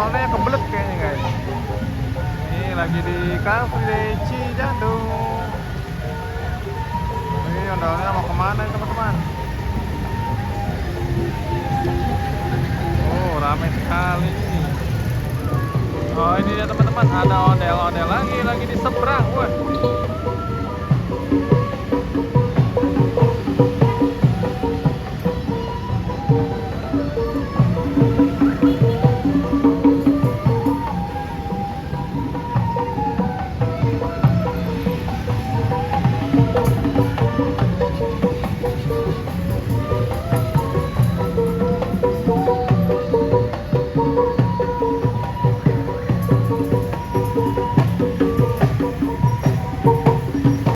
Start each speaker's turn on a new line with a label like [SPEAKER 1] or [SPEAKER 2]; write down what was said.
[SPEAKER 1] ondel-ondelnya kebelet kayaknya guys. Ini lagi di Car Free Day Cijantung. Ini ondel-ondelnya mau kemana teman-teman? Oh, ramai sekali ini. Oh, ini dia teman-teman, ada ondel-ondel lagi di seberang. Wah.